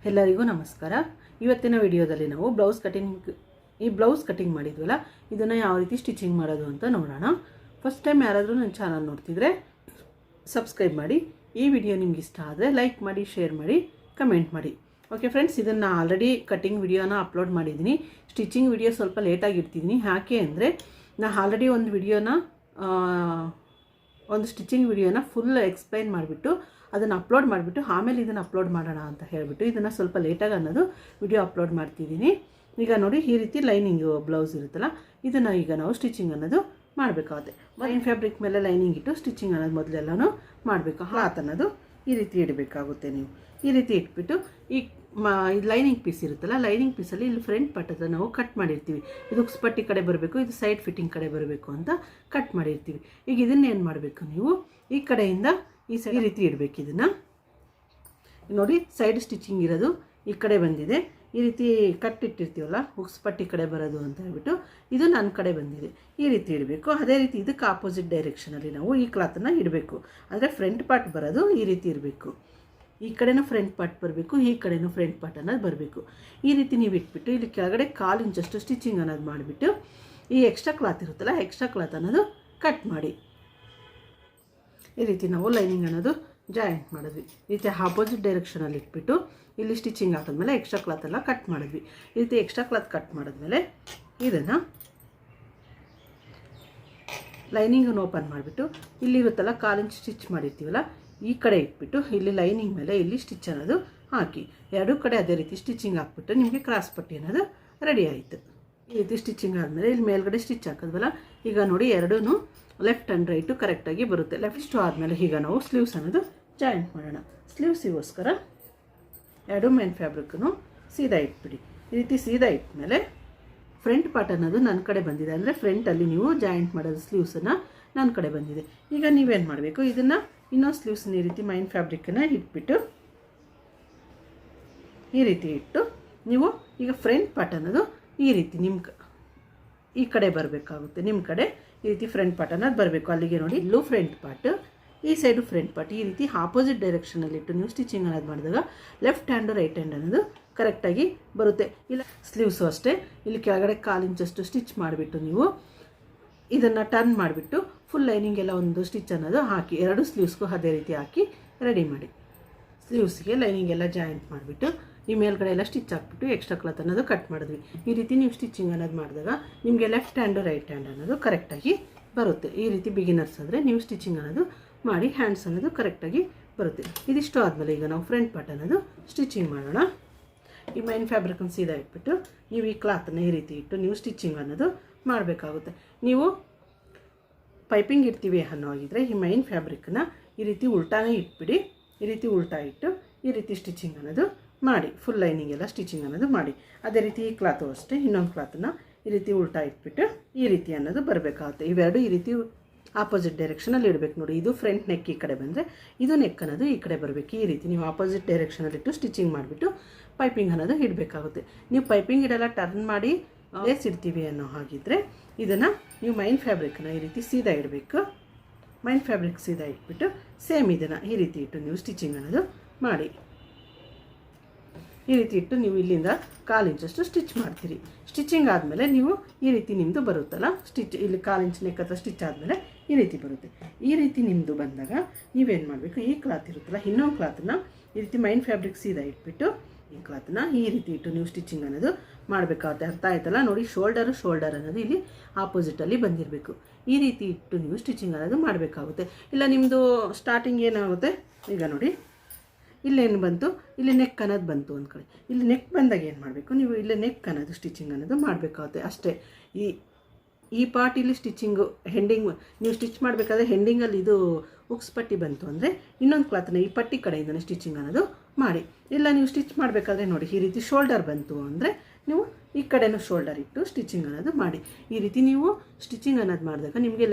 ಎಲ್ಲರಿಗೂ ನಮಸ್ಕಾರ. ಇವತ್ತಿನ ವಿಡಿಯೋದಲ್ಲಿ ನಾವು ಬ್ಲೌಸ್ ಕಟಿಂಗ್ ಮಾಡಿದ್ವಲ್ಲ, ಇದನ್ನು ಯಾವ ರೀತಿ ಸ್ಟಿಚಿಂಗ್ ಮಾಡೋದು ಅಂತ ನೋಡೋಣ. ಫಸ್ಟ್ ಟೈಮ್ ಯಾರಾದರೂ ನನ್ನ ಚಾನಲ್ ನೋಡ್ತಿದ್ರೆ ಸಬ್ಸ್ಕ್ರೈಬ್ ಮಾಡಿ. ಈ ವಿಡಿಯೋ ನಿಮ್ಗೆ ಇಷ್ಟ ಆದರೆ ಲೈಕ್ ಮಾಡಿ, ಶೇರ್ ಮಾಡಿ, ಕಮೆಂಟ್ ಮಾಡಿ. ಓಕೆ ಫ್ರೆಂಡ್ಸ್, ಇದನ್ನು ಆಲ್ರೆಡಿ ಕಟಿಂಗ್ ವಿಡಿಯೋನ ಅಪ್ಲೋಡ್ ಮಾಡಿದ್ದೀನಿ. ಸ್ಟಿಚಿಂಗ್ ವಿಡಿಯೋ ಸ್ವಲ್ಪ ಲೇಟಾಗಿ ಇಡ್ತಿದ್ದೀನಿ. ಯಾಕೆ ಅಂದರೆ ನಾನು ಆಲ್ರೆಡಿ ಒಂದು ಸ್ಟಿಚಿಂಗ್ ವಿಡಿಯೋನ ಫುಲ್ ಎಕ್ಸ್ಪ್ಲೈನ್ ಮಾಡಿಬಿಟ್ಟು ಅದನ್ನು ಅಪ್ಲೋಡ್ ಮಾಡಿಬಿಟ್ಟು ಆಮೇಲೆ ಇದನ್ನು ಅಪ್ಲೋಡ್ ಮಾಡೋಣ ಅಂತ ಹೇಳಿಬಿಟ್ಟು ಇದನ್ನು ಸ್ವಲ್ಪ ಲೇಟಾಗಿ ಅನ್ನೋದು ವಿಡಿಯೋ ಅಪ್ಲೋಡ್ ಮಾಡ್ತಿದ್ದೀನಿ. ಈಗ ನೋಡಿ, ಈ ರೀತಿ ಲೈನಿಂಗು ಬ್ಲೌಸ್ ಇರುತ್ತಲ್ಲ, ಇದನ್ನು ಈಗ ನಾವು ಸ್ಟಿಚಿಂಗ್ ಅನ್ನೋದು ಮಾಡಬೇಕಾಗುತ್ತೆ. ಮೈನ್ ಫ್ಯಾಬ್ರಿಕ್ ಮೇಲೆ ಲೈನಿಂಗ್ ಇಟ್ಟು ಸ್ಟಿಚಿಂಗ್ ಅನ್ನೋದು ಮೊದಲೆಲ್ಲನೂ ಮಾಡಬೇಕು. ಕ್ಲಾತ್ ಅನ್ನೋದು ಈ ರೀತಿ ಇಡಬೇಕಾಗುತ್ತೆ. ನೀವು ಈ ರೀತಿ ಇಟ್ಬಿಟ್ಟು ಈ ಲೈನಿಂಗ್ ಪೀಸ್ ಇರುತ್ತಲ್ಲ, ಲೈನಿಂಗ್ ಪೀಸಲ್ಲಿ ಇಲ್ಲಿ ಫ್ರಂಟ್ ಪಾರ್ಟ್ ಹತ್ರ ನಾವು ಕಟ್ ಮಾಡಿರ್ತೀವಿ. ಇದು ಉಕ್ಸ್ಪಟ್ಟಿ ಕಡೆ ಬರಬೇಕು, ಇದು ಸೈಡ್ ಫಿಟ್ಟಿಂಗ್ ಕಡೆ ಬರಬೇಕು ಅಂತ ಕಟ್ ಮಾಡಿರ್ತೀವಿ. ಈಗ ಇದನ್ನೇನು ಮಾಡಬೇಕು, ನೀವು ಈ ಕಡೆಯಿಂದ ಈ ರೀತಿ ಇಡಬೇಕು. ಇದನ್ನು ನೋಡಿ, ಸೈಡ್ ಸ್ಟಿಚಿಂಗ್ ಇರೋದು ಈ ಕಡೆ ಬಂದಿದೆ. ಈ ರೀತಿ ಕಟ್ ಇಟ್ಟಿರ್ತೀವಲ್ಲ, ಉಕ್ಸ್ಪಟ್ಟಿ ಕಡೆ ಬರೋದು ಅಂತ ಹೇಳ್ಬಿಟ್ಟು ಇದು ನನ್ನ ಕಡೆ ಬಂದಿದೆ. ಈ ರೀತಿ ಇಡಬೇಕು. ಅದೇ ರೀತಿ ಇದಕ್ಕೆ ಆಪೋಸಿಟ್ ಡೈರೆಕ್ಷನಲ್ಲಿ ನಾವು ಈ ಕ್ಲಾತನ್ನು ಇಡಬೇಕು. ಅಂದರೆ ಫ್ರಂಟ್ ಪಾರ್ಟ್ ಬರೋದು ಈ ರೀತಿ ಇರಬೇಕು. ಈ ಕಡೆನೂ ಫ್ರಂಟ್ ಪಾರ್ಟ್ ಬರಬೇಕು, ಈ ಕಡೆನೂ ಫ್ರಂಟ್ ಪಾರ್ಟ್ ಅನ್ನೋದು ಬರಬೇಕು. ಈ ರೀತಿ ನೀವು ಇಟ್ಬಿಟ್ಟು ಇಲ್ಲಿ ಕೆಳಗಡೆ 1/4 ಇಂಚಷ್ಟು ಸ್ಟಿಚಿಂಗ್ ಅನ್ನೋದು ಮಾಡಿಬಿಟ್ಟು ಈ ಎಕ್ಸ್ಟ್ರಾ ಕ್ಲಾತ್ ಇರುತ್ತಲ್ಲ, ಎಕ್ಸ್ಟ್ರಾ ಕ್ಲಾತ್ ಅನ್ನೋದು ಕಟ್ ಮಾಡಿ ಈ ರೀತಿ ನಾವು ಲೈನಿಂಗ್ ಅನ್ನೋದು ಜಾಯಿಂಟ್ ಮಾಡಿದ್ವಿ. ಈ ರೀತಿ ಆಪೋಸಿಟ್ ಡೈರೆಕ್ಷನಲ್ಲಿ ಇಟ್ಬಿಟ್ಟು ಇಲ್ಲಿ ಸ್ಟಿಚಿಂಗ್ ಹಾಕಿದ್ಮೇಲೆ ಎಕ್ಸ್ಟ್ರಾ ಕ್ಲಾತ್ ಎಲ್ಲ ಕಟ್ ಮಾಡಿದ್ವಿ. ಈ ರೀತಿ ಎಕ್ಸ್ಟ್ರಾ ಕ್ಲಾತ್ ಕಟ್ ಮಾಡಿದ್ಮೇಲೆ ಇದನ್ನು ಲೈನಿಂಗನ್ನು ಓಪನ್ ಮಾಡಿಬಿಟ್ಟು ಇಲ್ಲಿರುತ್ತಲ್ಲ 1/4 ಇಂಚ್ ಸ್ಟಿಚ್ ಮಾಡಿರ್ತೀವಲ್ಲ, ಈ ಕಡೆ ಇಟ್ಬಿಟ್ಟು ಇಲ್ಲಿ ಲೈನಿಂಗ್ ಮೇಲೆ ಇಲ್ಲಿ ಸ್ಟಿಚ್ ಅನ್ನೋದು ಹಾಕಿ ಎರಡೂ ಕಡೆ ಅದೇ ರೀತಿ ಸ್ಟಿಚಿಂಗ್ ಹಾಕ್ಬಿಟ್ಟು ನಿಮಗೆ ಕ್ರಾಸ್ ಪಟ್ಟಿ ಅನ್ನೋದು ರೆಡಿ ಆಯಿತು. ಈ ರೀತಿ ಸ್ಟಿಚಿಂಗ್ ಆದಮೇಲೆ ಇಲ್ಲಿ ಮೇಲ್ಗಡೆ ಸ್ಟಿಚ್ ಹಾಕಿದ್ವಲ್ಲ, ಈಗ ನೋಡಿ ಎರಡೂ ಲೆಫ್ಟ್ ಆ್ಯಂಡ್ ರೈಟು ಕರೆಕ್ಟಾಗಿ ಬರುತ್ತೆ. ಲೆಫ್ಟ್ ಆದಮೇಲೆ ಈಗ ನಾವು ಸ್ಲೀವ್ಸ್ ಅನ್ನೋದು ಜಾಯಿಂಟ್ ಮಾಡೋಣ. ಸ್ಲೀವ್ಸಿಗೋಸ್ಕರ ಎರಡು ಮೇನ್ ಫ್ಯಾಬ್ರಿಕ್ಕನ್ನು ಸೀದಾ ಇಟ್ಬಿಡಿ. ಈ ರೀತಿ ಸೀದಾ ಇಟ್ಮೇಲೆ ಫ್ರಂಟ್ ಪಾರ್ಟ್ ಅನ್ನೋದು ನನ್ನ ಕಡೆ ಬಂದಿದೆ, ಅಂದರೆ ಫ್ರಂಟಲ್ಲಿ ನೀವು ಜಾಯಿಂಟ್ ಮಾಡೋದು ಸ್ಲೀವ್ಸನ್ನು ನನ್ನ ಕಡೆ ಬಂದಿದೆ. ಈಗ ನೀವೇನು ಮಾಡಬೇಕು, ಇದನ್ನು ಇನ್ನೊಂದು ಸ್ಲೀವ್ಸನ್ನ ಈ ರೀತಿ ಮೈನ್ ಫ್ಯಾಬ್ರಿಕ್ಕನ್ನು ಇಟ್ಬಿಟ್ಟು ಈ ರೀತಿ ಇಟ್ಟು ನೀವು ಈಗ ಫ್ರಂಟ್ ಪಾರ್ಟ್ ಅನ್ನೋದು ಈ ರೀತಿ ಈ ಕಡೆ ಬರಬೇಕಾಗುತ್ತೆ. ನಿಮ್ಮ ಕಡೆ ಈ ರೀತಿ ಫ್ರಂಟ್ ಪಾರ್ಟ್ ಅನ್ನೋದು ಬರಬೇಕು. ಅಲ್ಲಿಗೆ ನೋಡಿ, ಇಲ್ಲೂ ಫ್ರಂಟ್ ಪಾರ್ಟ್, ಈ ಸೈಡು ಫ್ರಂಟ್ ಪಾರ್ಟ್, ಈ ರೀತಿ ಆಪೋಸಿಟ್ ಡೈರೆಕ್ಷನಲ್ಲಿಟ್ಟು ನೀವು ಸ್ಟಿಚಿಂಗ್ ಅನ್ನೋದು ಮಾಡಿದಾಗ ಲೆಫ್ಟ್ ಹ್ಯಾಂಡು ರೈಟ್ ಹ್ಯಾಂಡ್ ಅನ್ನೋದು ಕರೆಕ್ಟಾಗಿ ಬರುತ್ತೆ. ಇಲ್ಲ ಸ್ಲೀವ್ಸು ಅಷ್ಟೇ, ಇಲ್ಲಿ ಕೆಳಗಡೆ 1/4 ಇಂಚಷ್ಟು ಸ್ಟಿಚ್ ಮಾಡಿಬಿಟ್ಟು ನೀವು ಇದನ್ನು ಟರ್ನ್ ಮಾಡಿಬಿಟ್ಟು ಫುಲ್ ಲೈನಿಂಗ್ ಎಲ್ಲ ಒಂದು ಸ್ಟಿಚ್ ಅನ್ನೋದು ಹಾಕಿ ಎರಡು ಸ್ಲೀವ್ಸ್ಗೂ ಅದೇ ರೀತಿ ಹಾಕಿ ರೆಡಿ ಮಾಡಿ. ಸ್ಲೀವ್ಸ್ಗೆ ಲೈನಿಂಗ್ ಎಲ್ಲ ಜಾಯಿಂಟ್ ಮಾಡಿಬಿಟ್ಟು ಈ ಮೇಲ್ಗಡೆ ಎಲ್ಲ ಸ್ಟಿಚ್ ಹಾಕ್ಬಿಟ್ಟು ಎಕ್ಸ್ಟ್ರಾ ಕ್ಲಾತ್ ಅನ್ನೋದು ಕಟ್ ಮಾಡಿದ್ವಿ. ಈ ರೀತಿ ನೀವು ಸ್ಟಿಚಿಂಗ್ ಅನ್ನೋದು ಮಾಡಿದಾಗ ನಿಮಗೆ ಲೆಫ್ಟ್ ಹ್ಯಾಂಡು ರೈಟ್ ಹ್ಯಾಂಡ್ ಅನ್ನೋದು ಕರೆಕ್ಟಾಗಿ ಬರುತ್ತೆ. ಈ ರೀತಿ ಬಿಗಿನರ್ಸ್ ಆದರೆ ನೀವು ಸ್ಟಿಚಿಂಗ್ ಅನ್ನೋದು ಮಾಡಿ ಹ್ಯಾಂಡ್ಸ್ ಅನ್ನೋದು ಕರೆಕ್ಟಾಗಿ ಬರುತ್ತೆ. ಇದಿಷ್ಟು ಆದಮೇಲೆ ಈಗ ನಾವು ಫ್ರಂಟ್ ಪಾರ್ಟ್ ಅನ್ನೋದು ಸ್ಟಿಚಿಂಗ್ ಮಾಡೋಣ. ಈ ಮೈನ್ ಫ್ಯಾಬ್ರಿಕನ್ನು ಸೀದಾ ಇಟ್ಬಿಟ್ಟು ನೀವು ಈ ಕ್ಲಾತನ್ನು ಈ ರೀತಿ ಇಟ್ಟು ನೀವು ಸ್ಟಿಚಿಂಗ್ ಅನ್ನೋದು ಮಾಡಬೇಕಾಗುತ್ತೆ. ನೀವು ಪೈಪಿಂಗ್ ಇಡ್ತೀವಿ ಅನ್ನೋ ಆಗಿದ್ದರೆ ಈ ಮೈನ್ ಫ್ಯಾಬ್ರಿಕ್ಕನ್ನ ಈ ರೀತಿ ಉಲ್ಟಾನೇ ಇಟ್ಬಿಡಿ. ಈ ರೀತಿ ಉಲ್ಟಾ ಇಟ್ಟು ಈ ರೀತಿ ಸ್ಟಿಚಿಂಗ್ ಅನ್ನೋದು ಮಾಡಿ, ಫುಲ್ ಲೈನಿಂಗ್ ಎಲ್ಲ ಸ್ಟಿಚಿಂಗ್ ಅನ್ನೋದು ಮಾಡಿ. ಅದೇ ರೀತಿ ಈ ಕ್ಲಾತು ಅಷ್ಟೇ, ಇನ್ನೊಂದು ಕ್ಲಾತನ್ನು ಈ ರೀತಿ ಉಲ್ಟಾ ಇಟ್ಬಿಟ್ಟು ಈ ರೀತಿ ಅನ್ನೋದು ಬರಬೇಕಾಗುತ್ತೆ. ಇವೆರಡು ಈ ರೀತಿ ಆಪೋಸಿಟ್ ಡೈರೆಕ್ಷನಲ್ಲಿ ಇಡಬೇಕು. ನೋಡಿ, ಇದು ಫ್ರಂಟ್ ನೆಕ್ ಈ ಕಡೆ ಬಂದರೆ ಇದು ನೆಕ್ ಅನ್ನೋದು ಈ ಕಡೆ ಬರಬೇಕು. ಈ ರೀತಿ ನೀವು ಆಪೋಸಿಟ್ ಡೈರೆಕ್ಷನಲ್ಲಿಟ್ಟು ಸ್ಟಿಚಿಂಗ್ ಮಾಡಿಬಿಟ್ಟು ಪೈಪಿಂಗ್ ಅನ್ನೋದು ಇಡಬೇಕಾಗುತ್ತೆ. ನೀವು ಪೈಪಿಂಗ್ ಇಡೆಲ್ಲ ಟರ್ನ್ ಮಾಡಿ ಲೇಸ್ ಇಡ್ತೀವಿ ಅನ್ನೋ ಹಾಗಿದ್ದರೆ ಇದನ್ನು ನೀವು ಮೈನ್ ಫ್ಯಾಬ್ರಿಕನ್ನು ಈ ರೀತಿ ಸೀದಾ ಇಡಬೇಕು. ಮೈನ್ ಫ್ಯಾಬ್ರಿಕ್ ಸೀದಾ ಇಟ್ಬಿಟ್ಟು ಸೇಮ್ ಇದನ್ನು ಈ ರೀತಿ ಇಟ್ಟು ನೀವು ಸ್ಟಿಚಿಂಗ್ ಅನ್ನೋದು ಮಾಡಿ. ಈ ರೀತಿ ಇಟ್ಟು ನೀವು ಇಲ್ಲಿಂದ 1/4 ಇಂಚಷ್ಟು ಸ್ಟಿಚ್ ಮಾಡ್ತೀರಿ. ಸ್ಟಿಚಿಂಗ್ ಆದಮೇಲೆ ನೀವು ಈ ರೀತಿ ನಿಮ್ಮದು ಬರುತ್ತಲ್ಲ ಸ್ಟಿಚ್, ಇಲ್ಲಿ 1/4 ಇಂಚ್ ನೆಕ್ ಹತ್ರ ಸ್ಟಿಚ್ ಆದಮೇಲೆ ಈ ರೀತಿ ಬರುತ್ತೆ. ಈ ರೀತಿ ನಿಮ್ಮದು ಬಂದಾಗ ನೀವೇನು ಮಾಡಬೇಕು, ಈ ಕ್ಲಾತ್ ಇರುತ್ತಲ್ಲ, ಇನ್ನೊಂದು ಕ್ಲಾತನ್ನು ಈ ರೀತಿ ಮೈನ್ ಫ್ಯಾಬ್ರಿಕ್ ಸೀದಾ ಇಟ್ಬಿಟ್ಟು ಈ ಕ್ಲಾತನ್ನ ಈ ರೀತಿ ಇಟ್ಟು ನೀವು ಸ್ಟಿಚಿಂಗ್ ಅನ್ನೋದು ಮಾಡಬೇಕಾಗುತ್ತೆ. ಅರ್ಥ ಆಯ್ತಲ್ಲ? ನೋಡಿ, ಶೋಲ್ಡರ್ ಅನ್ನೋದು ಇಲ್ಲಿ ಆಪೋಸಿಟಲ್ಲಿ ಬಂದಿರಬೇಕು. ಈ ರೀತಿ ಇಟ್ಟು ನೀವು ಸ್ಟಿಚಿಂಗ್ ಅನ್ನೋದು ಮಾಡಬೇಕಾಗುತ್ತೆ. ಇಲ್ಲ ನಿಮ್ಮದು ಸ್ಟಾರ್ಟಿಂಗ್ ಏನಾಗುತ್ತೆ, ಈಗ ನೋಡಿ ಇಲ್ಲೇನು ಬಂತು, ಇಲ್ಲಿ ನೆಕ್ ಅನ್ನೋದು ಬಂತು ಒಂದು ಕಡೆ. ಇಲ್ಲಿ ನೆಕ್ ಬಂದಾಗ ಏನು ಮಾಡಬೇಕು, ನೀವು ಇಲ್ಲಿ ನೆಕ್ ಅನ್ನೋದು ಸ್ಟಿಚಿಂಗ್ ಅನ್ನೋದು ಮಾಡಬೇಕಾಗುತ್ತೆ ಅಷ್ಟೇ. ಈ ಪಾರ್ಟ್ ಇಲ್ಲಿ ಸ್ಟಿಚಿಂಗು ಹೆಂಡಿಂಗ್ ನೀವು ಸ್ಟಿಚ್ ಮಾಡಬೇಕಾದ್ರೆ ಹೆಂಡಿಂಗಲ್ಲಿ ಇದು ಉಕ್ಸ್ ಪಟ್ಟಿ ಬಂತು ಅಂದರೆ ಇನ್ನೊಂದು ಕ್ಲಾತನ್ನ ಈ ಪಟ್ಟಿ ಕಡೆಯಿಂದನೇ ಸ್ಟಿಚಿಂಗ್ ಅನ್ನೋದು ಮಾಡಿ. ಇಲ್ಲ ನೀವು ಸ್ಟಿಚ್ ಮಾಡಬೇಕಾದ್ರೆ ನೋಡಿ, ಈ ರೀತಿ ಶೋಲ್ಡರ್ ಬಂತು ಅಂದರೆ ನೀವು ಈ ಕಡೆನೂ ಶೋಲ್ಡರ್ ಇಟ್ಟು ಸ್ಟಿಚಿಂಗ್ ಅನ್ನೋದು ಮಾಡಿ. ಈ ರೀತಿ ನೀವು ಸ್ಟಿಚಿಂಗ್ ಅನ್ನೋದು ಮಾಡಿದಾಗ ನಿಮಗೆ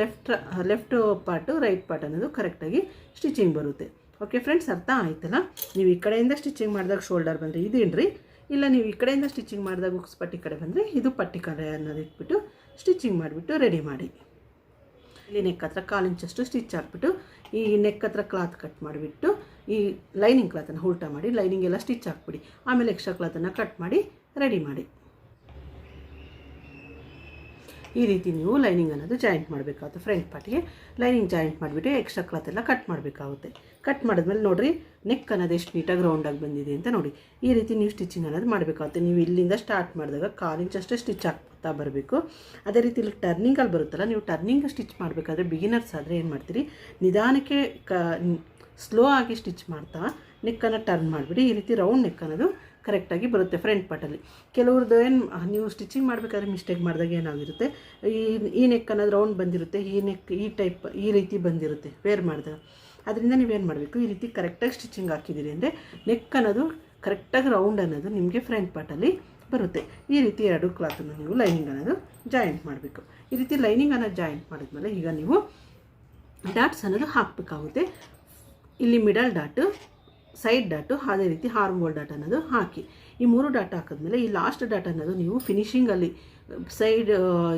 ಲೆಫ್ಟ್ ಪಾರ್ಟು ರೈಟ್ ಪಾರ್ಟ್ ಅನ್ನೋದು ಕರೆಕ್ಟಾಗಿ ಸ್ಟಿಚಿಂಗ್ ಬರುತ್ತೆ. ಓಕೆ ಫ್ರೆಂಡ್ಸ್, ಅರ್ಥ ಆಯ್ತಲ್ಲ? ನೀವು ಈ ಕಡೆಯಿಂದ ಸ್ಟಿಚಿಂಗ್ ಮಾಡಿದಾಗ ಶೋಲ್ಡರ್ ಬಂದರೆ ಇದೇನ್ರಿ, ಇಲ್ಲ ನೀವು ಈ ಕಡೆಯಿಂದ ಸ್ಟಿಚಿಂಗ್ ಮಾಡಿದಾಗ ಉಕ್ಸ್ ಪಟ್ಟಿ ಕಡೆ ಬಂದರೆ ಇದು ಪಟ್ಟಿ ಕಡೆ ಅನ್ನೋದು ಇಟ್ಬಿಟ್ಟು ಸ್ಟಿಚಿಂಗ್ ಮಾಡಿಬಿಟ್ಟು ರೆಡಿ ಮಾಡಿ. ಇಲ್ಲಿ ನೆಕ್ ಹತ್ರ 1/4 ಇಂಚಷ್ಟು ಸ್ಟಿಚ್ ಹಾಕ್ಬಿಟ್ಟು ಈ ನೆಕ್ ಹತ್ರ ಕ್ಲಾತ್ ಕಟ್ ಮಾಡಿಬಿಟ್ಟು ಈ ಲೈನಿಂಗ್ ಕ್ಲಾತನ್ನು ಉಲ್ಟಾ ಮಾಡಿ ಲೈನಿಂಗ್ ಎಲ್ಲ ಸ್ಟಿಚ್ ಹಾಕ್ಬಿಡಿ. ಆಮೇಲೆ ಎಕ್ಸ್ಟ್ರಾ ಕ್ಲಾತನ್ನು ಕಟ್ ಮಾಡಿ ರೆಡಿ ಮಾಡಿ. ಈ ರೀತಿ ನೀವು ಲೈನಿಂಗ್ ಅನ್ನೋದು ಜಾಯಿಂಟ್ ಮಾಡಬೇಕಾಗುತ್ತೆ. ಫ್ರಂಟ್ ಪಾರ್ಟಿಗೆ ಲೈನಿಂಗ್ ಜಾಯಿಂಟ್ ಮಾಡಿಬಿಟ್ಟು ಎಕ್ಸ್ಟ್ರಾ ಕ್ಲಾತ್ ಎಲ್ಲ ಕಟ್ ಮಾಡಬೇಕಾಗುತ್ತೆ. ಕಟ್ ಮಾಡಿದ್ಮೇಲೆ ನೋಡಿರಿ ನೆಕ್ ಅನ್ನೋದು ಎಷ್ಟು ನೀಟಾಗಿ ರೌಂಡಾಗಿ ಬಂದಿದೆ ಅಂತ ನೋಡಿ. ಈ ರೀತಿ ನೀವು ಸ್ಟಿಚಿಂಗ್ ಅನ್ನೋದು ಮಾಡಬೇಕಾಗುತ್ತೆ. ನೀವು ಇಲ್ಲಿಂದ ಸ್ಟಾರ್ಟ್ ಮಾಡಿದಾಗ 1/4 ಇಂಚ್ ಅಷ್ಟೇ ಸ್ಟಿಚ್ ಆಗ್ತಾ ಬರಬೇಕು. ಅದೇ ರೀತಿ ಇಲ್ಲಿ ಟರ್ನಿಂಗಲ್ಲಿ ಬರುತ್ತಲ್ಲ, ನೀವು ಟರ್ನಿಂಗ್ ಸ್ಟಿಚ್ ಮಾಡಬೇಕಾದ್ರೆ ಬಿಗಿನರ್ಸ್ ಆದರೆ ಏನು ಮಾಡ್ತೀರಿ, ನಿಧಾನಕ್ಕೆ ಸ್ಲೋ ಆಗಿ ಸ್ಟಿಚ್ ಮಾಡ್ತಾ ನೆಕ್ಕನ್ನು ಟರ್ನ್ ಮಾಡಿಬಿಡಿ. ಈ ರೀತಿ ರೌಂಡ್ ನೆಕ್ ಅನ್ನೋದು ಕರೆಕ್ಟಾಗಿ ಬರುತ್ತೆ ಫ್ರಂಟ್ ಪಾರ್ಟಲ್ಲಿ. ಕೆಲವ್ರದ್ದು ಏನು ನೀವು ಸ್ಟಿಚಿಂಗ್ ಮಾಡಬೇಕಾದ್ರೆ ಮಿಸ್ಟೇಕ್ ಮಾಡಿದಾಗ ಏನಾಗಿರುತ್ತೆ, ಈ ನೆಕ್ ಅನ್ನೋದು ರೌಂಡ್ ಬಂದಿರುತ್ತೆ, ಈ ನೆಕ್ ಈ ಟೈಪ್ ಈ ರೀತಿ ಬಂದಿರುತ್ತೆ ವೇರ್ ಮಾಡಿದಾಗ. ಅದರಿಂದ ನೀವೇನು ಮಾಡಬೇಕು, ಈ ರೀತಿ ಕರೆಕ್ಟಾಗಿ ಸ್ಟಿಚಿಂಗ್ ಹಾಕಿದ್ದೀರಿ ಅಂದರೆ ನೆಕ್ ಅನ್ನೋದು ಕರೆಕ್ಟಾಗಿ ರೌಂಡ್ ಅನ್ನೋದು ನಿಮಗೆ ಫ್ರಂಟ್ ಪಾರ್ಟಲ್ಲಿ ಬರುತ್ತೆ. ಈ ರೀತಿ 2 ಕ್ಲಾತನ್ನು ನೀವು ಲೈನಿಂಗ್ ಅನ್ನೋದು ಜಾಯಿಂಟ್ ಮಾಡಬೇಕು. ಈ ರೀತಿ ಲೈನಿಂಗ್ ಅನ್ನೋದು ಜಾಯಿಂಟ್ ಮಾಡಿದ್ಮೇಲೆ ಈಗ ನೀವು ಡಾಟ್ಸ್ ಅನ್ನೋದು ಹಾಕಬೇಕಾಗುತ್ತೆ. ಇಲ್ಲಿ ಮಿಡಲ್ ಡಾಟು, ಸೈಡ್ ಡಾಟು, ಅದೇ ರೀತಿ ಆರ್ಮ್ ಹೋಲ್ ಡಾಟ್ ಅನ್ನೋದು ಹಾಕಿ. ಈ 3 ಡಾಟ್ ಹಾಕಿದ್ಮೇಲೆ ಈ ಲಾಸ್ಟ್ ಡಾಟ್ ಅನ್ನೋದು ನೀವು ಫಿನಿಶಿಂಗಲ್ಲಿ ಸೈಡ್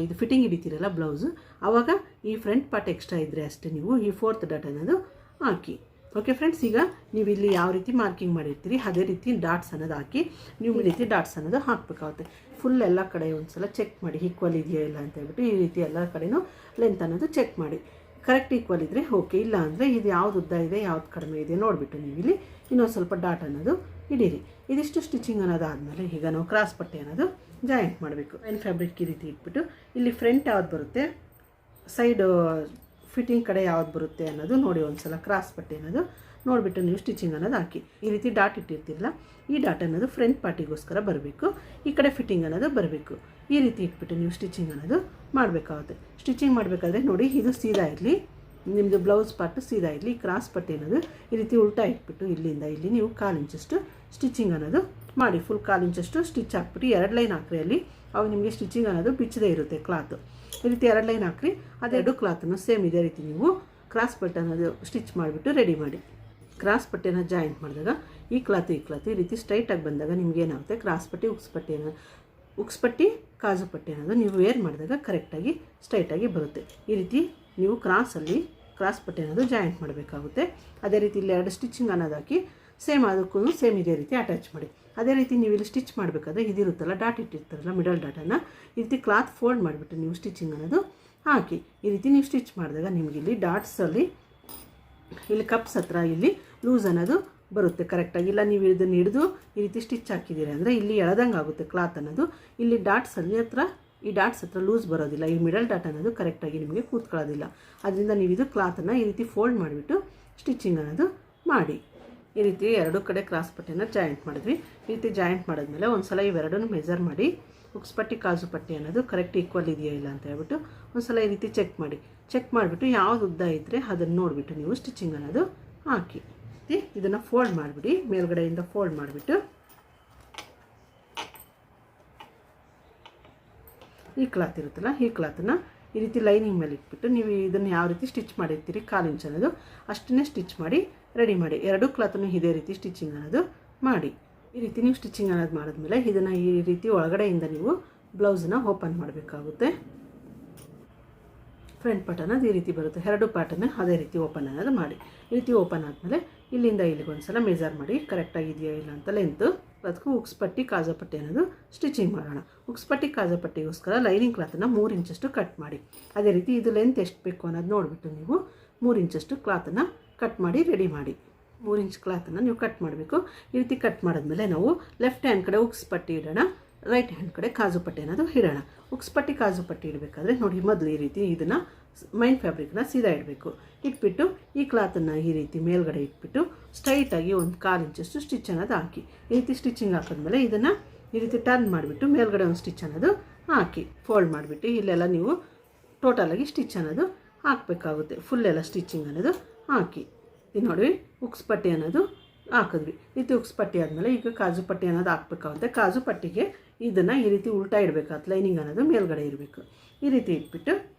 ಇದು ಫಿಟ್ಟಿಂಗ್ ಹಿಡಿತೀರಲ್ಲ ಬ್ಲೌಸು, ಆವಾಗ ಈ ಫ್ರಂಟ್ ಪಾರ್ಟ್ ಎಕ್ಸ್ಟ್ರಾ ಇದ್ದರೆ ಅಷ್ಟೇ ನೀವು ಈ 4th ಡಾಟ್ ಅನ್ನೋದು ಹಾಕಿ. ಓಕೆ ಫ್ರೆಂಡ್ಸ್, ಈಗ ನೀವು ಇಲ್ಲಿ ಯಾವ ರೀತಿ ಮಾರ್ಕಿಂಗ್ ಮಾಡಿರ್ತೀರಿ ಅದೇ ರೀತಿ ಡಾಟ್ಸ್ ಅನ್ನೋದು ಹಾಕಿ ನೀವು ಈ ರೀತಿ ಡಾಟ್ಸ್ ಅನ್ನೋದು ಹಾಕಬೇಕಾಗುತ್ತೆ. ಫುಲ್ ಎಲ್ಲ ಕಡೆ ಒಂದು ಸಲ ಚೆಕ್ ಮಾಡಿ ಈಕ್ವಲ್ ಇದೆಯಾ ಇಲ್ಲ ಅಂತ ಹೇಳ್ಬಿಟ್ಟು ಈ ರೀತಿ ಎಲ್ಲ ಕಡೆಯೂ ಲೆಂತ್ ಅನ್ನೋದು ಚೆಕ್ ಮಾಡಿ. ಕರೆಕ್ಟ್ ಈಕ್ವಲ್ ಇದ್ದರೆ ಓಕೆ, ಇಲ್ಲ ಅಂದರೆ ಇದು ಯಾವ್ದು ಉದ್ದ ಇದೆ ಯಾವ್ದು ಕಡಿಮೆ ಇದೆ ನೋಡಿಬಿಟ್ಟು ನೀವು ಇಲ್ಲಿ ಇನ್ನೊಂದು ಸ್ವಲ್ಪ ಡಾಟ್ ಅನ್ನೋದು ಇಡೀರಿ. ಇದಿಷ್ಟು ಸ್ಟಿಚಿಂಗ್ ಅನ್ನೋದಾದಮೇಲೆ ಈಗ ನಾವು ಕ್ರಾಸ್ ಪಟ್ಟಿ ಅನ್ನೋದು ಜಾಯಿಂಟ್ ಮಾಡಬೇಕು. ಲೈನ್ ಫ್ಯಾಬ್ರಿಕ್ ಈ ರೀತಿ ಇಟ್ಬಿಟ್ಟು ಇಲ್ಲಿ ಫ್ರಂಟ್ ಯಾವ್ದು ಬರುತ್ತೆ, ಸೈಡ್ ಫಿಟ್ಟಿಂಗ್ ಕಡೆ ಯಾವ್ದು ಬರುತ್ತೆ ಅನ್ನೋದು ನೋಡಿ. ಒಂದು ಸಲ ಕ್ರಾಸ್ ಪಟ್ಟಿ ಅನ್ನೋದು ನೋಡಿಬಿಟ್ಟು ನೀವು ಸ್ಟಿಚಿಂಗ್ ಅನ್ನೋದು ಹಾಕಿ. ಈ ರೀತಿ ಡಾಟ್ ಇಟ್ಟಿರ್ತಿರಲ್ಲ, ಈ ಡಾಟ್ ಅನ್ನೋದು ಫ್ರಂಟ್ ಪಾರ್ಟಿಗೋಸ್ಕರ ಬರಬೇಕು, ಈ ಕಡೆ ಫಿಟ್ಟಿಂಗ್ ಅನ್ನೋದು ಬರಬೇಕು. ಈ ರೀತಿ ಇಟ್ಬಿಟ್ಟು ನೀವು ಸ್ಟಿಚಿಂಗ್ ಅನ್ನೋದು ಮಾಡಬೇಕಾಗುತ್ತೆ. ಸ್ಟಿಚಿಂಗ್ ಮಾಡಬೇಕಾದ್ರೆ ನೋಡಿ, ಇದು ಸೀದಾ ಇರಲಿ, ನಿಮ್ಮದು ಬ್ಲೌಸ್ ಪಾರ್ಟ್ ಸೀದಾ ಇರಲಿ. ಕ್ರಾಸ್ ಪಟ್ಟಿ ಅನ್ನೋದು ಈ ರೀತಿ ಉಲ್ಟಾ ಇಟ್ಬಿಟ್ಟು ಇಲ್ಲಿಂದ ಇಲ್ಲಿ ನೀವು 1/4 ಇಂಚಷ್ಟು ಸ್ಟಿಚಿಂಗ್ ಅನ್ನೋದು ಮಾಡಿ. ಫುಲ್ 1/4 ಇಂಚಷ್ಟು ಸ್ಟಿಚ್ ಹಾಕ್ಬಿಟ್ಟು 2 ಲೈನ್ ಹಾಕ್ರಿ. ಅಲ್ಲಿ ಅವಾಗ ನಿಮಗೆ ಸ್ಟಿಚಿಂಗ್ ಅನ್ನೋದು ಬಿಚ್ಚದೇ ಇರುತ್ತೆ ಕ್ಲಾತು. ಈ ರೀತಿ 2 ಲೈನ್ ಹಾಕ್ರಿ. ಅದು 2 ಕ್ಲಾತನ್ನು ಸೇಮ್ ಇದೇ ರೀತಿ ನೀವು ಕ್ರಾಸ್ ಪಟ್ಟಿ ಅನ್ನೋದು ಸ್ಟಿಚ್ ಮಾಡಿಬಿಟ್ಟು ರೆಡಿ ಮಾಡಿ. ಕ್ರಾಸ್ ಪಟ್ಟಿಯನ್ನು ಜಾಯಿಂಟ್ ಮಾಡಿದಾಗ ಈ ಕ್ಲಾತು ಈ ರೀತಿ ಸ್ಟ್ರೈಟಾಗಿ ಬಂದಾಗ ನಿಮಗೇನಾಗುತ್ತೆ, ಕ್ರಾಸ್ ಪಟ್ಟಿ ಉಕ್ಸ್ಪಟ್ಟಿ ಕಾಜು ಪಟ್ಟಿ ಅನ್ನೋದು ನೀವು ವೇರ್ ಮಾಡಿದಾಗ ಕರೆಕ್ಟಾಗಿ ಸ್ಟ್ರೈಟಾಗಿ ಬರುತ್ತೆ. ಈ ರೀತಿ ನೀವು ಕ್ರಾಸ್ ಪಟ್ಟಿ ಅನ್ನೋದು ಜಾಯಿಂಟ್ ಮಾಡಬೇಕಾಗುತ್ತೆ. ಅದೇ ರೀತಿ ಇಲ್ಲಿ 2 ಸ್ಟಿಚಿಂಗ್ ಅನ್ನೋದು ಹಾಕಿ ಸೇಮ್ ಅದಕ್ಕೂ ಸೇಮ್ ಇದೇ ರೀತಿ ಅಟ್ಯಾಚ್ ಮಾಡಿ. ಅದೇ ರೀತಿ ನೀವು ಇಲ್ಲಿ ಸ್ಟಿಚ್ ಮಾಡಬೇಕಾದ್ರೆ ಇದಿರುತ್ತಲ್ಲ ಡಾಟ್ ಇಟ್ಟಿರ್ತಾರಲ್ಲ ಮಿಡಲ್ ಡಾಟನ್ನು ಈ ರೀತಿ ಕ್ಲಾತ್ ಫೋಲ್ಡ್ ಮಾಡಿಬಿಟ್ಟು ನೀವು ಸ್ಟಿಚಿಂಗ್ ಅನ್ನೋದು ಹಾಕಿ. ಈ ರೀತಿ ನೀವು ಸ್ಟಿಚ್ ಮಾಡಿದಾಗ ನಿಮಗೆ ಇಲ್ಲಿ ಡಾಟ್ಸಲ್ಲಿ ಇಲ್ಲಿ ಕಪ್ಸ್ ಹತ್ರ ಇಲ್ಲಿ ಲೂಸ್ ಅನ್ನೋದು ಬರುತ್ತೆ ಕರೆಕ್ಟಾಗಿ. ಇಲ್ಲ ನೀವು ಇದನ್ನು ಹಿಡಿದು ಈ ರೀತಿ ಸ್ಟಿಚ್ ಹಾಕಿದ್ದೀರಿ ಅಂದರೆ ಇಲ್ಲಿ ಎಳೆದಂಗೆ ಆಗುತ್ತೆ ಕ್ಲಾತ್ ಅನ್ನೋದು. ಇಲ್ಲಿ ಡಾಟ್ಸಲ್ಲಿ ಈ ಡಾಟ್ಸ್ ಹತ್ರ ಲೂಸ್ ಬರೋದಿಲ್ಲ, ಈ ಮಿಡಲ್ ಡಾಟ್ ಅನ್ನೋದು ಕರೆಕ್ಟಾಗಿ ನಿಮಗೆ ಕೂತ್ಕೊಳ್ಳೋದಿಲ್ಲ. ಅದರಿಂದ ನೀವು ಇದು ಕ್ಲಾತನ್ನು ಈ ರೀತಿ ಫೋಲ್ಡ್ ಮಾಡಿಬಿಟ್ಟು ಸ್ಟಿಚಿಂಗ್ ಅನ್ನೋದು ಮಾಡಿ. ಈ ರೀತಿ 2 ಕಡೆ ಕ್ರಾಸ್ ಪಟ್ಟಿನ ಜಾಯಿಂಟ್ ಮಾಡಿದ್ವಿ. ಈ ರೀತಿ ಜಾಯಿಂಟ್ ಮಾಡಿದ್ಮೇಲೆ ಒಂದು ಸಲ ಇವೆರಡನ್ನು ಮೆಜರ್ ಮಾಡಿ ಉಕ್ಸ್ಪಟ್ಟಿ ಕಾಜು ಪಟ್ಟಿ ಅನ್ನೋದು ಕರೆಕ್ಟ್ ಈಕ್ವಲ್ ಇದೆಯಾ ಇಲ್ಲ ಅಂತ ಹೇಳ್ಬಿಟ್ಟು ಒಂದು ಸಲ ಈ ರೀತಿ ಚೆಕ್ ಮಾಡಿಬಿಟ್ಟು ಯಾವ್ದು ಉದ್ದ ಇದ್ದರೆ ಅದನ್ನು ನೋಡಿಬಿಟ್ಟು ನೀವು ಸ್ಟಿಚಿಂಗ್ ಅನ್ನೋದು ಹಾಕಿ. ಇದನ್ನು ಫೋಲ್ಡ್ ಮಾಡಿಬಿಡಿ, ಮೇಲ್ಗಡೆಯಿಂದ ಫೋಲ್ಡ್ ಮಾಡಿಬಿಟ್ಟು ಈ ಕ್ಲಾತ್ ಇರುತ್ತಲ್ಲ ಈ ಕ್ಲಾತನ್ನು ಈ ರೀತಿ ಲೈನಿಂಗ್ ಮೇಲೆ ಇಟ್ಬಿಟ್ಟು ನೀವು ಇದನ್ನು ಯಾವ ರೀತಿ ಸ್ಟಿಚ್ ಮಾಡಿರ್ತೀರಿ 1/4 ಇಂಚ್ ಅನ್ನೋದು ಅಷ್ಟನ್ನೇ ಸ್ಟಿಚ್ ಮಾಡಿ ರೆಡಿ ಮಾಡಿ. 2 ಕ್ಲಾತನ್ನು ಇದೇ ರೀತಿ ಸ್ಟಿಚಿಂಗ್ ಅನ್ನೋದು ಮಾಡಿ. ಈ ರೀತಿ ನೀವು ಸ್ಟಿಚಿಂಗ್ ಅನ್ನೋದು ಮಾಡಿದ್ಮೇಲೆ ಇದನ್ನು ಈ ರೀತಿ ಒಳಗಡೆಯಿಂದ ನೀವು ಬ್ಲೌಸನ್ನ ಓಪನ್ ಮಾಡಬೇಕಾಗುತ್ತೆ. ಫ್ರಂಟ್ ಪಾರ್ಟ್ ಅನ್ನೋದು ಈ ರೀತಿ ಬರುತ್ತೆ. 2 ಪಾರ್ಟನ್ನು ಅದೇ ರೀತಿ ಓಪನ್ ಅನ್ನೋದು ಮಾಡಿ. ಈ ರೀತಿ ಓಪನ್ ಆದಮೇಲೆ ಇಲ್ಲಿಂದ ಇಲ್ಲಿಗೆ ಒಂದು ಸಲ ಮೆಜರ್ ಮಾಡಿ ಕರೆಕ್ಟಾಗಿದೆಯಾ ಇಲ್ಲ ಅಂತ ಲೆಂತು. ಅದಕ್ಕೂ ಉಕ್ಸ್ಪಟ್ಟಿ ಕಾಜಾಪಟ್ಟಿ ಅನ್ನೋದು ಸ್ಟಿಚಿಂಗ್ ಮಾಡೋಣ. ಉಕ್ಸ್ಪಟ್ಟಿ ಕಾಜಾಪಟ್ಟಿಗೋಸ್ಕರ ಲೈನಿಂಗ್ ಕ್ಲಾತನ್ನು 3 ಇಂಚಷ್ಟು ಕಟ್ ಮಾಡಿ. ಅದೇ ರೀತಿ ಇದು ಲೆಂತ್ ಎಷ್ಟು ಬೇಕು ಅನ್ನೋದು ನೋಡಿಬಿಟ್ಟು ನೀವು 3 ಇಂಚಷ್ಟು ಕ್ಲಾತನ್ನು ಕಟ್ ಮಾಡಿ ರೆಡಿ ಮಾಡಿ. 3 ಇಂಚ್ ಕ್ಲಾತನ್ನು ನೀವು ಕಟ್ ಮಾಡಬೇಕು. ಈ ರೀತಿ ಕಟ್ ಮಾಡಿದ್ಮೇಲೆ ನಾವು ಲೆಫ್ಟ್ ಹ್ಯಾಂಡ್ ಕಡೆ ಉಕ್ಸ್ಪಟ್ಟಿ ಇಡೋಣ, ರೈಟ್ ಹ್ಯಾಂಡ್ ಕಡೆ ಕಾಜು ಪಟ್ಟಿ ಅನ್ನೋದು ಇಡೋಣ. ಉಕ್ಸ್ಪಟ್ಟಿ ಕಾಜು ಪಟ್ಟಿ ಇಡಬೇಕಾದ್ರೆ ನೋಡಿ ಮೊದಲು ಈ ರೀತಿ ಇದನ್ನು ಮೈನ್ ಫ್ಯಾಬ್ರಿಕ್ನ ಸೀದಾ ಇಡಬೇಕು. ಇಟ್ಬಿಟ್ಟು ಈ ಕ್ಲಾತನ್ನು ಈ ರೀತಿ ಮೇಲ್ಗಡೆ ಇಟ್ಬಿಟ್ಟು ಸ್ಟ್ರೈಟಾಗಿ ಒಂದು 1/4 ಇಂಚಷ್ಟು ಸ್ಟಿಚ್ ಅನ್ನೋದು ಹಾಕಿ. ಈ ರೀತಿ ಸ್ಟಿಚಿಂಗ್ ಹಾಕಿದ್ಮೇಲೆ ಇದನ್ನು ಈ ರೀತಿ ಟರ್ನ್ ಮಾಡಿಬಿಟ್ಟು ಮೇಲ್ಗಡೆ ಒಂದು ಸ್ಟಿಚ್ ಅನ್ನೋದು ಹಾಕಿ ಫೋಲ್ಡ್ ಮಾಡಿಬಿಟ್ಟು ಇಲ್ಲೆಲ್ಲ ನೀವು ಟೋಟಲಾಗಿ ಸ್ಟಿಚ್ ಅನ್ನೋದು ಹಾಕಬೇಕಾಗುತ್ತೆ. ಫುಲ್ ಎಲ್ಲ ಸ್ಟಿಚಿಂಗ್ ಅನ್ನೋದು ಹಾಕಿ. ಇದು ನೋಡಿ ಉಕ್ಸ್ಪಟ್ಟಿ ಅನ್ನೋದು ಹಾಕಿದ್ವಿ. ಈ ರೀತಿ ಉಕ್ಸ್ಪಟ್ಟಿ ಆದಮೇಲೆ ಈಗ ಕಾಜು ಪಟ್ಟಿ ಅನ್ನೋದು ಹಾಕಬೇಕಾಗುತ್ತೆ. ಕಾಜು ಪಟ್ಟಿಗೆ ಇದನ್ನು ಈ ರೀತಿ ಉಲ್ಟಾ ಇಡಬೇಕಾಗುತ್ತೆ. ಲೈನಿಂಗ್ ಅನ್ನೋದು ಮೇಲ್ಗಡೆ ಇರಬೇಕು. ಈ ರೀತಿ ಇಟ್ಬಿಟ್ಟು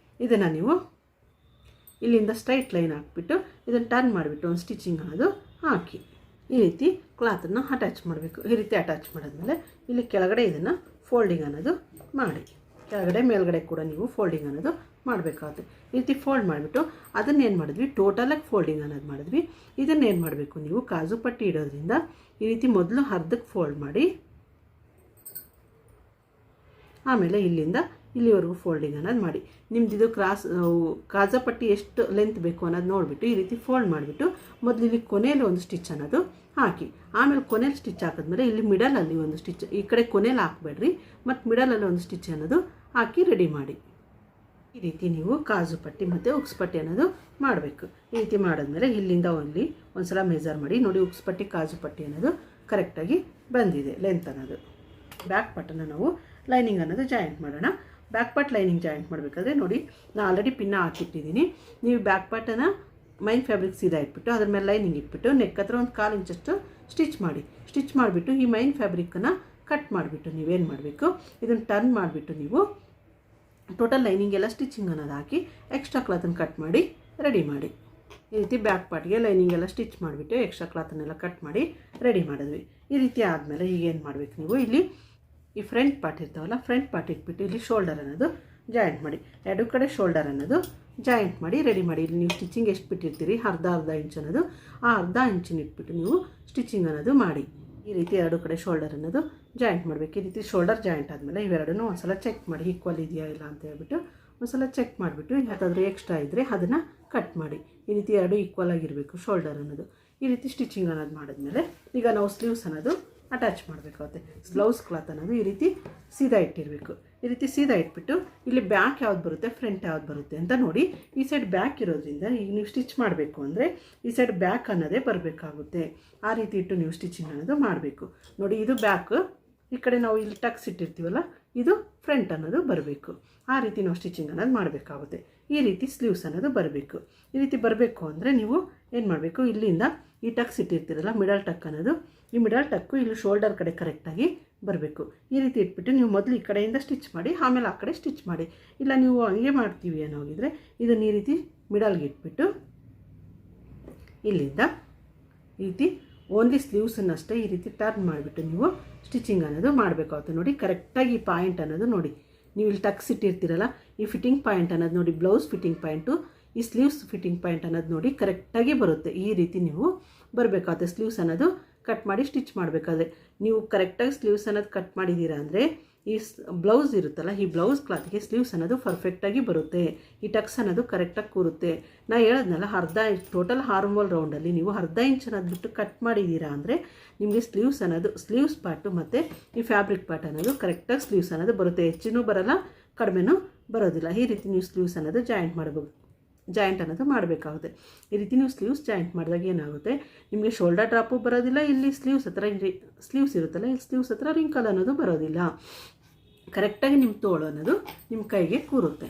ಇದನ್ನು ನೀವು ಇಲ್ಲಿಂದ ಸ್ಟ್ರೈಟ್ ಲೈನ್ ಹಾಕ್ಬಿಟ್ಟು ಇದನ್ನು ಟರ್ನ್ ಮಾಡಿಬಿಟ್ಟು ಒಂದು ಸ್ಟಿಚಿಂಗ್ ಅನ್ನೋದು ಹಾಕಿ. ಈ ರೀತಿ ಕ್ಲಾತನ್ನು ಅಟ್ಯಾಚ್ ಮಾಡಬೇಕು. ಈ ರೀತಿ ಅಟ್ಯಾಚ್ ಮಾಡಿದ್ಮೇಲೆ ಇಲ್ಲಿ ಕೆಳಗಡೆ ಇದನ್ನು ಫೋಲ್ಡಿಂಗ್ ಅನ್ನೋದು ಮಾಡಿ. ಕೆಳಗಡೆ ಮೇಲ್ಗಡೆ ಕೂಡ ನೀವು ಫೋಲ್ಡಿಂಗ್ ಅನ್ನೋದು ಮಾಡಬೇಕಾಗುತ್ತೆ. ಈ ರೀತಿ ಫೋಲ್ಡ್ ಮಾಡಿಬಿಟ್ಟು ಅದನ್ನೇನು ಮಾಡಿದ್ವಿ, ಟೋಟಲಾಗಿ ಫೋಲ್ಡಿಂಗ್ ಅನ್ನೋದು ಮಾಡಿದ್ವಿ. ಇದನ್ನೇನು ಮಾಡಬೇಕು, ನೀವು ಕಾಜು ಪಟ್ಟಿ ಇಡೋದ್ರಿಂದ ಈ ರೀತಿ ಮೊದಲು ಅರ್ಧಕ್ಕೆ ಫೋಲ್ಡ್ ಮಾಡಿ, ಆಮೇಲೆ ಇಲ್ಲಿಂದ ಇಲ್ಲಿವರೆಗೂ ಫೋಲ್ಡಿಂಗ್ ಅನ್ನೋದು ಮಾಡಿ. ನಿಮ್ಮದಿದು ಕಾಜಾ ಪಟ್ಟಿ ಎಷ್ಟು ಲೆಂತ್ ಬೇಕು ಅನ್ನೋದು ನೋಡಿಬಿಟ್ಟು ಈ ರೀತಿ ಫೋಲ್ಡ್ ಮಾಡಿಬಿಟ್ಟು ಮೊದಲು ಇಲ್ಲಿ ಕೊನೆಯಲ್ಲಿ ಒಂದು ಸ್ಟಿಚ್ ಅನ್ನೋದು ಹಾಕಿ, ಆಮೇಲೆ ಕೊನೆಯಲ್ಲಿ ಸ್ಟಿಚ್ ಹಾಕಿದ್ಮೇಲೆ ಇಲ್ಲಿ ಮಿಡಲಲ್ಲಿ ಒಂದು ಸ್ಟಿಚ್, ಈ ಕಡೆ ಕೊನೆಯಲ್ಲಿ ಹಾಕಬೇಡ್ರಿ, ಮತ್ತು ಮಿಡಲಲ್ಲಿ ಒಂದು ಸ್ಟಿಚ್ ಅನ್ನೋದು ಹಾಕಿ ರೆಡಿ ಮಾಡಿ. ಈ ರೀತಿ ನೀವು ಕಾಜು ಪಟ್ಟಿ ಮತ್ತು ಉಕ್ಸ್ ಪಟ್ಟಿ ಅನ್ನೋದು ಮಾಡಬೇಕು. ಈ ರೀತಿ ಮಾಡಿದ್ಮೇಲೆ ಇಲ್ಲಿಂದ ಒಂದು ಸಲ ಮೆಜರ್ ಮಾಡಿ ನೋಡಿ, ಉಕ್ಸ್ ಪಟ್ಟಿ ಕಾಜು ಪಟ್ಟಿ ಅನ್ನೋದು ಕರೆಕ್ಟಾಗಿ ಬಂದಿದೆ ಲೆಂತ್ ಅನ್ನೋದು. ಬ್ಯಾಕ್ ಪಾರ್ಟನ್ನು ನಾವು ಲೈನಿಂಗ್ ಅನ್ನೋದು ಜಾಯಿಂಟ್ ಮಾಡೋಣ. ಬ್ಯಾಕ್ ಪಾರ್ಟ್ ಲೈನಿಂಗ್ ಜಾಯಿಂಟ್ ಮಾಡಬೇಕಾದ್ರೆ ನೋಡಿ, ನಾನು ಆಲ್ರೆಡಿ ಪಿನ್ನ ಹಾಕಿಟ್ಟಿದ್ದೀನಿ. ನೀವು ಬ್ಯಾಕ್ ಪಾರ್ಟನ್ನು ಮೈನ್ ಫ್ಯಾಬ್ರಿಕ್ ಸೀದಾ ಇಟ್ಬಿಟ್ಟು ಅದ್ರ ಮೇಲೆ ಲೈನಿಂಗ್ ಇಟ್ಬಿಟ್ಟು ನೆಕ್ ಹತ್ರ ಒಂದು 1/4 ಇಂಚಷ್ಟು ಸ್ಟಿಚ್ ಮಾಡಿ. ಸ್ಟಿಚ್ ಮಾಡಿಬಿಟ್ಟು ಈ ಮೈನ್ ಫ್ಯಾಬ್ರಿಕ್ಕನ್ನು ಕಟ್ ಮಾಡಿಬಿಟ್ಟು ನೀವೇನು ಮಾಡಬೇಕು, ಇದನ್ನು ಟರ್ನ್ ಮಾಡಿಬಿಟ್ಟು ನೀವು ಟೋಟಲ್ ಲೈನಿಂಗ್ ಎಲ್ಲ ಸ್ಟಿಚಿಂಗ್ ಅನ್ನೋದು ಹಾಕಿ ಎಕ್ಸ್ಟ್ರಾ ಕ್ಲಾತನ್ನು ಕಟ್ ಮಾಡಿ ರೆಡಿ ಮಾಡಿ. ಈ ರೀತಿ ಬ್ಯಾಕ್ ಪಾರ್ಟ್ಗೆ ಲೈನಿಂಗ್ ಎಲ್ಲ ಸ್ಟಿಚ್ ಮಾಡಿಬಿಟ್ಟು ಎಕ್ಸ್ಟ್ರಾ ಕ್ಲಾತನ್ನೆಲ್ಲ ಕಟ್ ಮಾಡಿ ರೆಡಿ ಮಾಡಿದ್ವಿ. ಈ ರೀತಿ ಆದಮೇಲೆ ಈಗೇನು ಮಾಡಬೇಕು, ನೀವು ಇಲ್ಲಿ ಈ ಫ್ರಂಟ್ ಪಾರ್ಟ್ ಇರ್ತಾವಲ್ಲ, ಫ್ರಂಟ್ ಪಾರ್ಟ್ ಇಟ್ಬಿಟ್ಟು ಇಲ್ಲಿ ಶೋಲ್ಡರ್ ಅನ್ನೋದು ಜಾಯಿಂಟ್ ಮಾಡಿ, ಎರಡು ಕಡೆ ಶೋಲ್ಡರ್ ಅನ್ನೋದು ಜಾಯಿಂಟ್ ಮಾಡಿ ರೆಡಿ ಮಾಡಿ. ಇಲ್ಲಿ ನೀವು ಸ್ಟಿಚಿಂಗ್ ಎಷ್ಟು ಬಿಟ್ಟಿರ್ತೀರಿ, ಅರ್ಧ ಇಂಚ್ ಅನ್ನೋದು, ಆ ಅರ್ಧ ಇಂಚಿನ ಇಟ್ಬಿಟ್ಟು ನೀವು ಸ್ಟಿಚಿಂಗ್ ಅನ್ನೋದು ಮಾಡಿ. ಈ ರೀತಿ ಎರಡು ಕಡೆ ಶೋಲ್ಡರ್ ಅನ್ನೋದು ಜಾಯಿಂಟ್ ಮಾಡಬೇಕು. ಈ ರೀತಿ ಶೋಲ್ಡರ್ ಜಾಯಿಂಟ್ ಆದಮೇಲೆ ಇವೆರಡನ್ನೂ ಒಂದು ಸಲ ಚೆಕ್ ಮಾಡಿ, ಈಕ್ವಲ್ ಇದೆಯಾ ಇಲ್ಲ ಅಂತ ಹೇಳ್ಬಿಟ್ಟು ಒಂದು ಸಲ ಚೆಕ್ ಮಾಡಿಬಿಟ್ಟು ಯಾವುದಾದ್ರೂ ಎಕ್ಸ್ಟ್ರಾ ಇದ್ದರೆ ಅದನ್ನು ಕಟ್ ಮಾಡಿ. ಈ ರೀತಿ ಎರಡು ಈಕ್ವಲ್ ಆಗಿರಬೇಕು ಶೋಲ್ಡರ್ ಅನ್ನೋದು. ಈ ರೀತಿ ಸ್ಟಿಚಿಂಗ್ ಅನ್ನೋದು ಮಾಡಿದ್ಮೇಲೆ ಈಗ ನಾವು ಸ್ಲೀವ್ಸ್ ಅನ್ನೋದು ಅಟ್ಯಾಚ್ ಮಾಡಬೇಕಾಗುತ್ತೆ. ಬ್ಲೌಸ್ ಕ್ಲಾತ್ ಅನ್ನೋದು ಈ ರೀತಿ ಸೀದಾ ಇಟ್ಟಿರಬೇಕು. ಈ ರೀತಿ ಸೀದಾ ಇಟ್ಬಿಟ್ಟು ಇಲ್ಲಿ ಬ್ಯಾಕ್ ಯಾವ್ದು ಬರುತ್ತೆ, ಫ್ರಂಟ್ ಯಾವ್ದು ಬರುತ್ತೆ ಅಂತ ನೋಡಿ. ಈ ಸೈಡ್ ಬ್ಯಾಕ್ ಇರೋದ್ರಿಂದ ಈಗ ನೀವು ಸ್ಟಿಚ್ ಮಾಡಬೇಕು ಅಂದರೆ ಈ ಸೈಡ್ ಬ್ಯಾಕ್ ಅನ್ನೋದೇ ಬರಬೇಕಾಗುತ್ತೆ. ಆ ರೀತಿ ಇಟ್ಟು ನೀವು ಸ್ಟಿಚಿಂಗ್ ಅನ್ನೋದು ಮಾಡಬೇಕು. ನೋಡಿ, ಇದು ಬ್ಯಾಕ್, ಈ ಕಡೆ ನಾವು ಇಲ್ಲಿ ಟಕ್ಸ್ ಇಟ್ಟಿರ್ತೀವಲ್ಲ ಇದು ಫ್ರಂಟ್ ಅನ್ನೋದು ಬರಬೇಕು. ಆ ರೀತಿ ನಾವು ಸ್ಟಿಚಿಂಗ್ ಅನ್ನೋದು ಮಾಡಬೇಕಾಗುತ್ತೆ. ಈ ರೀತಿ ಸ್ಲೀವ್ಸ್ ಅನ್ನೋದು ಬರಬೇಕು. ಈ ರೀತಿ ಬರಬೇಕು ಅಂದರೆ ನೀವು ಏನು ಮಾಡಬೇಕು, ಇಲ್ಲಿಂದ ಈ ಟಕ್ಸ್ ಇಟ್ಟಿರ್ತೀರಲ್ಲ ಮಿಡಲ್ ಟಕ್ ಅನ್ನೋದು, ಈ ಮಿಡಲ್ ಟಕ್ಕು ಇಲ್ಲಿ ಶೋಲ್ಡರ್ ಕಡೆ ಕರೆಕ್ಟಾಗಿ ಬರಬೇಕು. ಈ ರೀತಿ ಇಟ್ಬಿಟ್ಟು ನೀವು ಮೊದಲು ಈ ಕಡೆಯಿಂದ ಸ್ಟಿಚ್ ಮಾಡಿ, ಆಮೇಲೆ ಆ ಕಡೆ ಸ್ಟಿಚ್ ಮಾಡಿ. ಇಲ್ಲ ನೀವು ಹಂಗೆ ಮಾಡ್ತೀವಿ ಅನ್ನೋಗಿದ್ರೆ ಇದನ್ನು ಈ ರೀತಿ ಮಿಡಲ್ಗೆ ಇಟ್ಬಿಟ್ಟು ಇಲ್ಲಿಂದ ಈ ರೀತಿ ಓನ್ಲಿ ಸ್ಲೀವ್ಸನ್ನಷ್ಟೇ ಈ ರೀತಿ ಟರ್ನ್ ಮಾಡಿಬಿಟ್ಟು ನೀವು ಸ್ಟಿಚಿಂಗ್ ಅನ್ನೋದು ಮಾಡಬೇಕಾಗುತ್ತೆ. ನೋಡಿ, ಕರೆಕ್ಟಾಗಿ ಈ ಪಾಯಿಂಟ್ ಅನ್ನೋದು ನೋಡಿ, ನೀವು ಇಲ್ಲಿ ಟಕ್ಸ್ ಇಟ್ಟಿರ್ತೀರಲ್ಲ ಈ ಫಿಟ್ಟಿಂಗ್ ಪಾಯಿಂಟ್ ಅನ್ನೋದು ನೋಡಿ, ಬ್ಲೌಸ್ ಫಿಟ್ಟಿಂಗ್ ಪಾಯಿಂಟು, ಈ ಸ್ಲೀವ್ಸ್ ಫಿಟ್ಟಿಂಗ್ ಪಾಯಿಂಟ್ ಅನ್ನೋದು ನೋಡಿ ಕರೆಕ್ಟಾಗಿ ಬರುತ್ತೆ. ಈ ರೀತಿ ನೀವು ಬರಬೇಕಾಗುತ್ತೆ. ಸ್ಲೀವ್ಸ್ ಅನ್ನೋದು ಕಟ್ ಮಾಡಿ ಸ್ಟಿಚ್ ಮಾಡಬೇಕಾದ್ರೆ ನೀವು ಕರೆಕ್ಟಾಗಿ ಸ್ಲೀವ್ಸ್ ಅನ್ನೋದು ಕಟ್ ಮಾಡಿದ್ದೀರಾ ಅಂದರೆ ಈ ಬ್ಲೌಸ್ ಇರುತ್ತಲ್ಲ, ಈ ಬ್ಲೌಸ್ ಕ್ಲಾತ್ಗೆ ಸ್ಲೀವ್ಸ್ ಅನ್ನೋದು ಪರ್ಫೆಕ್ಟಾಗಿ ಬರುತ್ತೆ. ಈ ಟಕ್ಸ್ ಅನ್ನೋದು ಕರೆಕ್ಟಾಗಿ ಕೂರುತ್ತೆ. ನಾ ಹೇಳೋದ್ನಲ್ಲ, ಟೋಟಲ್ ಹಾರ್ಮೋಲ್ ರೌಂಡಲ್ಲಿ ನೀವು ಅರ್ಧ ಇಂಚ್ ಅನ್ನೋದು ಬಿಟ್ಟು ಕಟ್ ಮಾಡಿದ್ದೀರಾ ಅಂದರೆ ನಿಮಗೆ ಸ್ಲೀವ್ಸ್ ಪಾರ್ಟು ಮತ್ತು ಈ ಫ್ಯಾಬ್ರಿಕ್ ಪಾರ್ಟ್ ಅನ್ನೋದು ಕರೆಕ್ಟಾಗಿ ಸ್ಲೀವ್ಸ್ ಅನ್ನೋದು ಬರುತ್ತೆ. ಹೆಚ್ಚಿನೂ ಬರೋಲ್ಲ, ಕಡಿಮೆನೂ ಬರೋದಿಲ್ಲ. ಈ ರೀತಿ ನೀವು ಸ್ಲೀವ್ಸ್ ಅನ್ನೋದು ಜಾಯಿಂಟ್ ಅನ್ನೋದು ಮಾಡಬೇಕಾಗುತ್ತೆ. ಈ ರೀತಿ ನೀವು ಸ್ಲೀವ್ಸ್ ಜಾಯಿಂಟ್ ಮಾಡಿದಾಗ ಏನಾಗುತ್ತೆ, ನಿಮಗೆ ಶೋಲ್ಡರ್ ಡ್ರಾಪು ಬರೋದಿಲ್ಲ. ಇಲ್ಲಿ ಸ್ಲೀವ್ಸ್ ಇರುತ್ತಲ್ಲ, ಇಲ್ಲಿ ಸ್ಲೀವ್ಸ್ ಹತ್ರ ರಿಂಕಲ್ ಅನ್ನೋದು ಬರೋದಿಲ್ಲ. ಕರೆಕ್ಟಾಗಿ ನಿಮ್ಮ ತೋಳು ಅನ್ನೋದು ನಿಮ್ಮ ಕೈಗೆ ಕೂರುತ್ತೆ.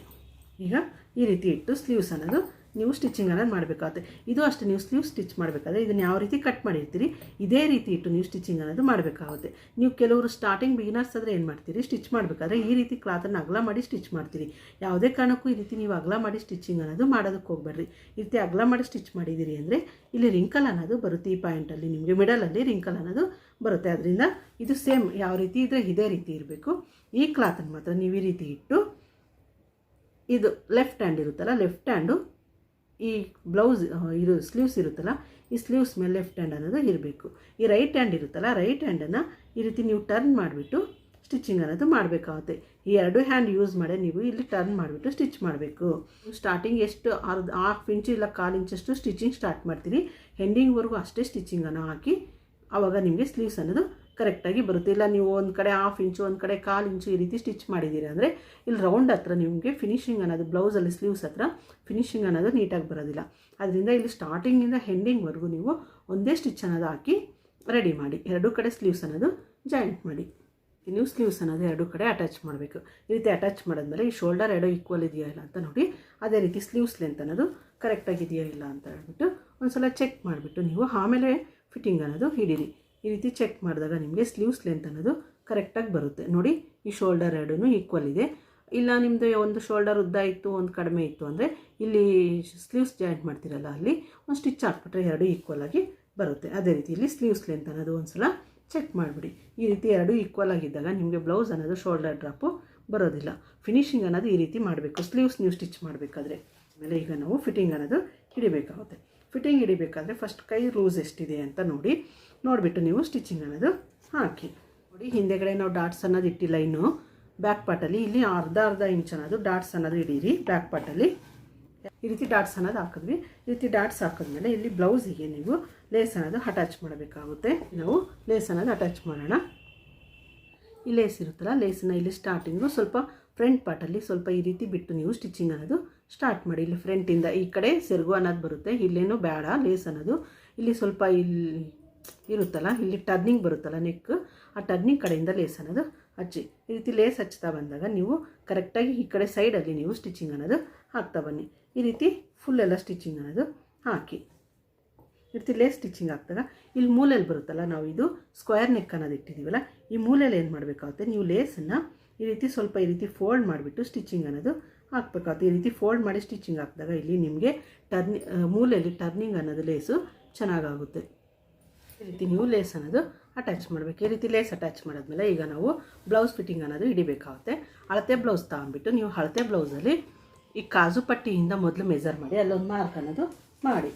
ಈಗ ಈ ರೀತಿ ಇಟ್ಟು ಸ್ಲೀವ್ಸ್ ಅನ್ನೋದು ನೀವು ಸ್ಟಿಚಿಂಗ್ ಅನ್ನೋದು ಮಾಡಬೇಕಾಗುತ್ತೆ. ಇದು ಅಷ್ಟೇ, ನೀವು ಸ್ಲೀವ್ ಸ್ಟಿಚ್ ಮಾಡಬೇಕಾದ್ರೆ ಇದನ್ನು ಯಾವ ರೀತಿ ಕಟ್ ಮಾಡಿರ್ತೀರಿ ಇದೇ ರೀತಿ ಇಟ್ಟು ನೀವು ಸ್ಟಿಚಿಂಗ್ ಅನ್ನೋದು ಮಾಡಬೇಕಾಗುತ್ತೆ. ನೀವು ಕೆಲವರು ಸ್ಟಾರ್ಟಿಂಗ್ ಬಿಗಿನರ್ಸ್ ಆದರೆ ಏನು ಮಾಡ್ತೀರಿ, ಸ್ಟಿಚ್ ಮಾಡಬೇಕಾದ್ರೆ ಈ ರೀತಿ ಕ್ಲಾತನ್ನು ಅಗಲ ಮಾಡಿ ಸ್ಟಿಚ್ ಮಾಡ್ತೀರಿ. ಯಾವುದೇ ಕಾರಣಕ್ಕೂ ಈ ರೀತಿ ನೀವು ಅಗಲ ಮಾಡಿ ಸ್ಟಿಚಿಂಗ್ ಅನ್ನೋದು ಮಾಡೋದಕ್ಕೆ ಹೋಗಬೇಡ್ರಿ. ಈ ರೀತಿ ಅಗಲ ಮಾಡಿ ಸ್ಟಿಚ್ ಮಾಡಿದ್ದೀರಿ ಅಂದರೆ ಇಲ್ಲಿ ರಿಂಕಲ್ ಅನ್ನೋದು ಬರುತ್ತೆ. ಈ ಪಾಯಿಂಟಲ್ಲಿ ನಿಮಗೆ ಮಿಡಲಲ್ಲಿ ರಿಂಕಲ್ ಅನ್ನೋದು ಬರುತ್ತೆ. ಅದರಿಂದ ಇದು ಸೇಮ್ ಯಾವ ರೀತಿ ಇದ್ದರೆ ಇದೇ ರೀತಿ ಇರಬೇಕು. ಈ ಕ್ಲಾತನ್ನು ಮಾತ್ರ ನೀವು ಈ ರೀತಿ ಇಟ್ಟು, ಇದು ಲೆಫ್ಟ್ ಹ್ಯಾಂಡ್ ಇರುತ್ತಲ್ಲ, ಲೆಫ್ಟ್ ಹ್ಯಾಂಡು ಈ ಬ್ಲೌಸ್ ಸ್ಲೀವ್ಸ್ ಇರುತ್ತಲ್ಲ, ಈ ಸ್ಲೀವ್ಸ್ ಮೇಲೆ ಲೆಫ್ಟ್ ಹ್ಯಾಂಡ್ ಅನ್ನೋದು ಇರಬೇಕು. ಈ ರೈಟ್ ಹ್ಯಾಂಡ್ ಇರುತ್ತಲ್ಲ, ರೈಟ್ ಹ್ಯಾಂಡನ್ನು ಈ ರೀತಿ ನೀವು ಟರ್ನ್ ಮಾಡಿಬಿಟ್ಟು ಸ್ಟಿಚಿಂಗ್ ಅನ್ನೋದು ಮಾಡಬೇಕಾಗುತ್ತೆ. ಈ ಎರಡು ಹ್ಯಾಂಡ್ ಯೂಸ್ ಮಾಡಿ ನೀವು ಇಲ್ಲಿ ಟರ್ನ್ ಮಾಡಿಬಿಟ್ಟು ಸ್ಟಿಚ್ ಮಾಡಬೇಕು. ಸ್ಟಾರ್ಟಿಂಗ್ ಎಷ್ಟು ½ ಇಂಚು ಇಲ್ಲ 1/4 ಇಂಚಷ್ಟು ಸ್ಟಿಚಿಂಗ್ ಸ್ಟಾರ್ಟ್ ಮಾಡ್ತೀರಿ, ಎಂಡಿಂಗ್ವರೆಗೂ ಅಷ್ಟೇ ಸ್ಟಿಚಿಂಗನ್ನು ಹಾಕಿ ಆವಾಗ ನಿಮಗೆ ಸ್ಲೀವ್ಸ್ ಅನ್ನೋದು ಕರೆಕ್ಟಾಗಿ ಬರುತ್ತೆ. ಇಲ್ಲ ನೀವು ಒಂದು ಕಡೆ ½ ಇಂಚು ಒಂದು ಕಡೆ 1/4 ಇಂಚು ಈ ರೀತಿ ಸ್ಟಿಚ್ ಮಾಡಿದ್ದೀರಿ ಅಂದರೆ ಇಲ್ಲಿ ರೌಂಡ್ ಹತ್ರ ನಿಮಗೆ ಫಿನಿಶಿಂಗ್ ಅನ್ನೋದು ಬ್ಲೌಸಲ್ಲಿ ಸ್ಲೀವ್ಸ್ ಹತ್ರ ಫಿನಿಶಿಂಗ್ ಅನ್ನೋದು ನೀಟಾಗಿ ಬರೋದಿಲ್ಲ. ಅದರಿಂದ ಇಲ್ಲಿ ಸ್ಟಾರ್ಟಿಂಗಿಂದ ಎಂಡಿಂಗ್ವರೆಗೂ ನೀವು ಒಂದೇ ಸ್ಟಿಚ್ ಅನ್ನೋದು ಹಾಕಿ ರೆಡಿ ಮಾಡಿ. ಎರಡೂ ಕಡೆ ಸ್ಲೀವ್ಸ್ ಅನ್ನೋದು ಜಾಯಿಂಟ್ ಮಾಡಿ. ನೀವು ಸ್ಲೀವ್ಸ್ ಅನ್ನೋದು ಎರಡೂ ಕಡೆ ಅಟ್ಯಾಚ್ ಮಾಡಬೇಕು. ಈ ರೀತಿ ಅಟ್ಯಾಚ್ ಮಾಡಿದ್ಮೇಲೆ ಈ ಶೋಲ್ಡರ್ ಎರಡೂ ಈಕ್ವಲ್ ಇದೆಯಾ ಇಲ್ಲ ಅಂತ ನೋಡಿ. ಅದೇ ರೀತಿ ಸ್ಲೀವ್ಸ್ ಲೆಂತ್ ಅನ್ನೋದು ಕರೆಕ್ಟಾಗಿದೆಯಾ ಇಲ್ಲ ಅಂತ ಹೇಳ್ಬಿಟ್ಟು ಒಂದು ಸಲ ಚೆಕ್ ಮಾಡಿಬಿಟ್ಟು ನೀವು ಆಮೇಲೆ ಫಿಟ್ಟಿಂಗ್ ಅನ್ನೋದು ಹಿಡೀರಿ. ಈ ರೀತಿ ಚೆಕ್ ಮಾಡಿದಾಗ ನಿಮಗೆ ಸ್ಲೀವ್ಸ್ ಲೆಂತ್ ಅನ್ನೋದು ಕರೆಕ್ಟಾಗಿ ಬರುತ್ತೆ. ನೋಡಿ, ಈ ಶೋಲ್ಡರ್ ಎರಡೂ ಈಕ್ವಲ್ ಇದೆ. ಇಲ್ಲ ನಿಮ್ಮದು ಒಂದು ಶೋಲ್ಡರ್ ಉದ್ದ ಇತ್ತು ಒಂದು ಕಡಿಮೆ ಇತ್ತು ಅಂದರೆ ಇಲ್ಲಿ ಸ್ಲೀವ್ಸ್ ಜಾಯಿಂಟ್ ಮಾಡ್ತೀರಲ್ಲ ಅಲ್ಲಿ ಒಂದು ಸ್ಟಿಚ್ ಹಾಕ್ಬಿಟ್ರೆ ಎರಡೂ ಈಕ್ವಲ್ ಆಗಿ ಬರುತ್ತೆ. ಅದೇ ರೀತಿ ಇಲ್ಲಿ ಸ್ಲೀವ್ಸ್ ಲೆಂತ್ ಅನ್ನೋದು ಒಂದು ಸಲ ಚೆಕ್ ಮಾಡಿಬಿಡಿ. ಈ ರೀತಿ ಎರಡೂ ಈಕ್ವಲ್ ಆಗಿದ್ದಾಗ ನಿಮಗೆ ಬ್ಲೌಸ್ ಅನ್ನೋದು ಶೋಲ್ಡರ್ ಡ್ರಾಪು ಬರೋದಿಲ್ಲ. ಫಿನಿಶಿಂಗ್ ಅನ್ನೋದು ಈ ರೀತಿ ಮಾಡಬೇಕು ಸ್ಲೀವ್ಸ್ ನೀವು ಸ್ಟಿಚ್ ಮಾಡಬೇಕಾದ್ರೆ. ಆಮೇಲೆ ಈಗ ನಾವು ಫಿಟ್ಟಿಂಗ್ ಅನ್ನೋದು ಹಿಡಿಬೇಕಾಗುತ್ತೆ. ಫಿಟ್ಟಿಂಗ್ ಹಿಡಿಬೇಕಾದ್ರೆ ಫಸ್ಟ್ ಕೈ ಲೂಸ್ ಎಷ್ಟಿದೆ ಅಂತ ನೋಡಿಬಿಟ್ಟು ನೀವು ಸ್ಟಿಚಿಂಗ್ ಅನ್ನೋದು ಹಾಕಿ. ನೋಡಿ ಹಿಂದೆಗಡೆ ನಾವು ಡಾಟ್ಸ್ ಅನ್ನೋದು ಇಟ್ಟಿಲ್ಲ ಇನ್ನು. ಬ್ಯಾಕ್ ಪಾರ್ಟಲ್ಲಿ ಇಲ್ಲಿ ಅರ್ಧ ಇಂಚ್ ಅನ್ನೋದು ಡಾಟ್ಸ್ ಅನ್ನೋದು ಹಿಡೀರಿ. ಬ್ಯಾಕ್ ಪಾರ್ಟಲ್ಲಿ ಈ ರೀತಿ ಡಾಟ್ಸ್ ಅನ್ನೋದು ಹಾಕಿದ್ವಿ. ಈ ರೀತಿ ಡಾಟ್ಸ್ ಹಾಕಿದ್ಮೇಲೆ ಇಲ್ಲಿ ಬ್ಲೌಸಿಗೆ ನೀವು ಲೇಸ್ ಅನ್ನೋದು ಅಟ್ಯಾಚ್ ಮಾಡಬೇಕಾಗುತ್ತೆ. ನಾವು ಲೇಸ್ ಅನ್ನೋದು ಅಟ್ಯಾಚ್ ಮಾಡೋಣ. ಈ ಲೇಸ್ ಇರುತ್ತಲ್ಲ, ಲೇಸನ್ನ ಇಲ್ಲಿ ಸ್ಟಾರ್ಟಿಂಗು ಸ್ವಲ್ಪ ಫ್ರಂಟ್ ಪಾರ್ಟಲ್ಲಿ ಸ್ವಲ್ಪ ಈ ರೀತಿ ಬಿಟ್ಟು ನೀವು ಸ್ಟಿಚಿಂಗ್ ಅನ್ನೋದು ಸ್ಟಾರ್ಟ್ ಮಾಡಿ. ಇಲ್ಲಿ ಫ್ರಂಟಿಂದ ಈ ಕಡೆ ಸೆರಗು ಅನ್ನೋದು ಬರುತ್ತೆ, ಇಲ್ಲೇನು ಬೇಡ ಲೇಸ್ ಅನ್ನೋದು. ಇಲ್ಲಿ ಸ್ವಲ್ಪ ಇಲ್ಲಿ ಇರುತ್ತಲ್ಲ, ಇಲ್ಲಿ ಟರ್ನಿಂಗ್ ಬರುತ್ತಲ್ಲ ನೆಕ್, ಆ ಟರ್ನಿಂಗ್ ಕಡೆಯಿಂದ ಲೇಸ್ ಅನ್ನೋದು ಹಚ್ಚಿ. ಈ ರೀತಿ ಲೇಸ್ ಹಚ್ತಾ ಬಂದಾಗ ನೀವು ಕರೆಕ್ಟಾಗಿ ಈ ಕಡೆ ಸೈಡಲ್ಲಿ ನೀವು ಸ್ಟಿಚಿಂಗ್ ಅನ್ನೋದು ಹಾಕ್ತಾ ಬನ್ನಿ. ಈ ರೀತಿ ಫುಲ್ಲೆಲ್ಲ ಸ್ಟಿಚಿಂಗ್ ಅನ್ನೋದು ಹಾಕಿ. ಈ ರೀತಿ ಲೇಸ್ ಸ್ಟಿಚಿಂಗ್ ಹಾಕಿದಾಗ ಇಲ್ಲಿ ಮೂಲೆಯಲ್ಲಿ ಬರುತ್ತಲ್ಲ, ನಾವು ಇದು ಸ್ಕ್ವೇರ್ ನೆಕ್ ಅನ್ನೋದು ಇಟ್ಟಿದ್ದೀವಲ್ಲ, ಈ ಮೂಲೆಯಲ್ಲಿ ಏನು ಮಾಡಬೇಕಾಗುತ್ತೆ, ನೀವು ಲೇಸನ್ನು ಈ ರೀತಿ ಸ್ವಲ್ಪ ಈ ರೀತಿ ಫೋಲ್ಡ್ ಮಾಡಿಬಿಟ್ಟು ಸ್ಟಿಚಿಂಗ್ ಅನ್ನೋದು ಹಾಕ್ಬೇಕಾಗುತ್ತೆ. ಈ ರೀತಿ ಫೋಲ್ಡ್ ಮಾಡಿ ಸ್ಟಿಚಿಂಗ್ ಹಾಕಿದಾಗ ಇಲ್ಲಿ ನಿಮಗೆ ಮೂಲೆಯಲ್ಲಿ ಟರ್ನಿಂಗ್ ಅನ್ನೋದು ಲೇಸು ಚೆನ್ನಾಗಾಗುತ್ತೆ. ಈ ರೀತಿ ನೀವು ಲೇಸ್ ಅನ್ನೋದು ಅಟ್ಯಾಚ್ ಮಾಡಬೇಕು. ಈ ರೀತಿ ಲೇಸ್ ಅಟ್ಯಾಚ್ ಮಾಡಿದ್ಮೇಲೆ ಈಗ ನಾವು ಬ್ಲೌಸ್ ಫಿಟ್ಟಿಂಗ್ ಅನ್ನೋದು ಹಿಡಿಬೇಕಾಗುತ್ತೆ. ಅಳತೆ ಬ್ಲೌಸ್ ತಗೊಂಡ್ಬಿಟ್ಟು ನೀವು ಅಳತೆ ಬ್ಲೌಸಲ್ಲಿ ಈ ಕಾಜು ಪಟ್ಟಿಯಿಂದ ಮೊದಲು ಮೆಜರ್ ಮಾಡಿ ಅಲ್ಲೊಂದು ಮಾರ್ಕ್ ಅನ್ನೋದು ಮಾಡಿ.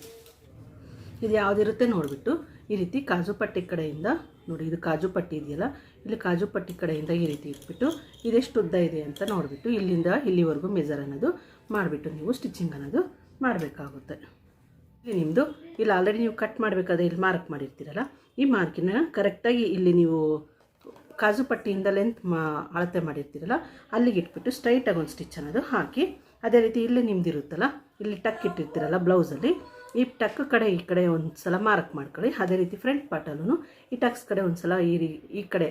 ಇದು ಯಾವುದಿರುತ್ತೆ ನೋಡಿಬಿಟ್ಟು ಈ ರೀತಿ ಕಾಜು ಪಟ್ಟಿ ಕಡೆಯಿಂದ ನೋಡಿ, ಇದು ಕಾಜು ಪಟ್ಟಿ ಇದೆಯಲ್ಲ, ಇಲ್ಲಿ ಕಾಜು ಪಟ್ಟಿ ಕಡೆಯಿಂದ ಈ ರೀತಿ ಇಟ್ಬಿಟ್ಟು ಇದೆಷ್ಟು ಉದ್ದ ಇದೆ ಅಂತ ನೋಡಿಬಿಟ್ಟು ಇಲ್ಲಿಂದ ಇಲ್ಲಿವರೆಗೂ ಮೆಜರ್ ಅನ್ನೋದು ಮಾಡಿಬಿಟ್ಟು ನೀವು ಸ್ಟಿಚಿಂಗ್ ಅನ್ನೋದು ಮಾಡಬೇಕಾಗುತ್ತೆ. ಇಲ್ಲಿ ನಿಮ್ಮದು ಇಲ್ಲಿ ಆಲ್ರೆಡಿ ನೀವು ಕಟ್ ಮಾಡಬೇಕಾದ್ರೆ ಇಲ್ಲಿ ಮಾರ್ಕ್ ಮಾಡಿರ್ತೀರಲ್ಲ, ಈ ಮಾರ್ಕಿನ ಕರೆಕ್ಟಾಗಿ ಇಲ್ಲಿ ನೀವು ಕಾಜು ಪಟ್ಟಿಯಿಂದ ಲೆಂತ್ ಅಳತೆ ಮಾಡಿರ್ತೀರಲ್ಲ ಅಲ್ಲಿಗೆ ಇಟ್ಬಿಟ್ಟು ಸ್ಟ್ರೈಟಾಗಿ ಒಂದು ಸ್ಟಿಚ್ ಅನ್ನೋದು ಹಾಕಿ. ಅದೇ ರೀತಿ ಇಲ್ಲಿ ನಿಮ್ದಿರುತ್ತಲ್ಲ, ಇಲ್ಲಿ ಟಕ್ ಇಟ್ಟಿರ್ತೀರಲ್ಲ ಬ್ಲೌಸಲ್ಲಿ, ಈ ಟಕ್ ಕಡೆ ಈ ಕಡೆ ಒಂದು ಸಲ ಮಾರ್ಕ್ ಮಾಡ್ಕೊಳ್ಳಿ. ಅದೇ ರೀತಿ ಫ್ರಂಟ್ ಪಾರ್ಟಲ್ಲೂ ಈ ಟಕ್ಸ್ ಕಡೆ ಒಂದು ಸಲ ಈ ಕಡೆ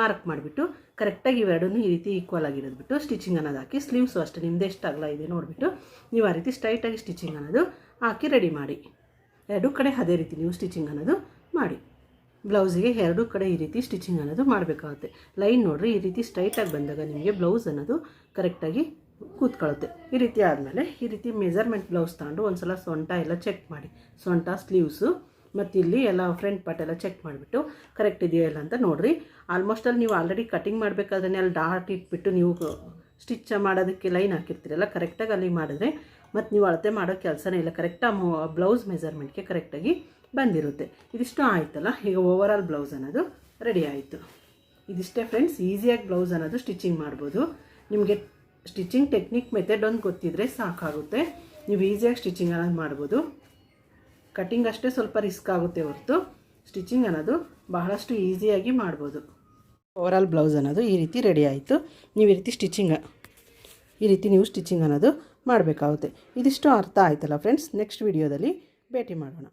ಮಾರ್ಕ್ ಮಾಡಿಬಿಟ್ಟು ಕರೆಕ್ಟಾಗಿ ಇವೆರಡೂ ಈ ರೀತಿ ಈಕ್ವಲ್ ಆಗಿರೋದ್ಬಿಟ್ಟು ಸ್ಟಿಚಿಂಗ್ ಅನ್ನೋದು ಹಾಕಿ. ಸ್ಲೀವ್ಸು ಅಷ್ಟೇ ನಿಮ್ಮದು ಎಷ್ಟು ಅಗಲ ಇದೆ ನೋಡಿಬಿಟ್ಟು ನೀವು ಆ ರೀತಿ ಸ್ಟ್ರೈಟಾಗಿ ಸ್ಟಿಚಿಂಗ್ ಅನ್ನೋದು ಹಾಕಿ ರೆಡಿ ಮಾಡಿ. ಎರಡೂ ಕಡೆ ಅದೇ ರೀತಿ ನೀವು ಸ್ಟಿಚಿಂಗ್ ಅನ್ನೋದು ಮಾಡಿ. ಬ್ಲೌಸಿಗೆ ಎರಡೂ ಕಡೆ ಈ ರೀತಿ ಸ್ಟಿಚಿಂಗ್ ಅನ್ನೋದು ಮಾಡಬೇಕಾಗುತ್ತೆ. ಲೈನ್ ನೋಡಿರಿ, ಈ ರೀತಿ ಸ್ಟ್ರೈಟಾಗಿ ಬಂದಾಗ ನಿಮಗೆ ಬ್ಲೌಸ್ ಅನ್ನೋದು ಕರೆಕ್ಟಾಗಿ ಕೂತ್ಕೊಳ್ಳುತ್ತೆ. ಈ ರೀತಿ ಆದಮೇಲೆ ಈ ರೀತಿ ಮೆಜರ್ಮೆಂಟ್ ಬ್ಲೌಸ್ ತಗೊಂಡು ಒಂದು ಸಲ ಸೊಂಟ ಎಲ್ಲ ಚೆಕ್ ಮಾಡಿ. ಸೊಂಟ, ಸ್ಲೀವ್ಸು ಮತ್ತು ಇಲ್ಲಿ ಎಲ್ಲ ಫ್ರಂಟ್ ಪಾರ್ಟ್ ಎಲ್ಲ ಚೆಕ್ ಮಾಡಿಬಿಟ್ಟು ಕರೆಕ್ಟ್ ಇದೆಯೋ ಇಲ್ಲ ಅಂತ ನೋಡಿರಿ. ಆಲ್ಮೋಸ್ಟ್ ಅಲ್ಲಿ ನೀವು ಆಲ್ರೆಡಿ ಕಟಿಂಗ್ ಮಾಡಬೇಕಾದ್ರೆ ಅಲ್ಲಿ ಡಾಟ್ ಇಟ್ಬಿಟ್ಟು ನೀವು ಸ್ಟಿಚ್ ಮಾಡೋದಕ್ಕೆ ಲೈನ್ ಹಾಕಿರ್ತೀರಲ್ಲ, ಕರೆಕ್ಟಾಗಿ ಅಲ್ಲಿ ಮಾಡಿದ್ರೆ ಮತ್ತು ನೀವು ಅಳತೆ ಮಾಡೋ ಕೆಲಸನೇ ಇಲ್ಲ. ಕರೆಕ್ಟಾಗಿ ಬ್ಲೌಸ್ ಮೆಜರ್ಮೆಂಟ್ಗೆ ಕರೆಕ್ಟಾಗಿ ಬಂದಿರುತ್ತೆ. ಇದಿಷ್ಟು ಆಯಿತಲ್ಲ, ಈಗ ಓವರಾಲ್ ಬ್ಲೌಸ್ ಅನ್ನೋದು ರೆಡಿ ಆಯಿತು. ಇದಿಷ್ಟೇ ಫ್ರೆಂಡ್ಸ್, ಈಸಿಯಾಗಿ ಬ್ಲೌಸ್ ಅನ್ನೋದು ಸ್ಟಿಚಿಂಗ್ ಮಾಡ್ಬೋದು. ನಿಮಗೆ ಸ್ಟಿಚಿಂಗ್ ಟೆಕ್ನಿಕ್ ಮೆಥಡ್ ಒಂದು ಗೊತ್ತಿದ್ರೆ ಸಾಕಾಗುತ್ತೆ, ನೀವು ಈಸಿಯಾಗಿ ಸ್ಟಿಚಿಂಗ್ ಅನ್ನೋದು ಮಾಡ್ಬೋದು. ಕಟಿಂಗ್ ಅಷ್ಟೇ ಸ್ವಲ್ಪ ರಿಸ್ಕ್ ಆಗುತ್ತೆ ಹೊರತು ಸ್ಟಿಚಿಂಗ್ ಅನ್ನೋದು ಬಹಳಷ್ಟು ಈಸಿಯಾಗಿ ಮಾಡ್ಬೋದು. ಓವರಾಲ್ ಬ್ಲೌಸ್ ಅನ್ನೋದು ಈ ರೀತಿ ರೆಡಿ ಆಯಿತು. ನೀವು ಈ ರೀತಿ ನೀವು ಸ್ಟಿಚಿಂಗ್ ಅನ್ನೋದು ಮಾಡಬೇಕಾಗುತ್ತೆ. ಇದಿಷ್ಟು ಅರ್ಥ ಆಯ್ತಲ್ಲ ಫ್ರೆಂಡ್ಸ್. ನೆಕ್ಸ್ಟ್ ವಿಡಿಯೋದಲ್ಲಿ ಭೇಟಿ ಮಾಡೋಣ.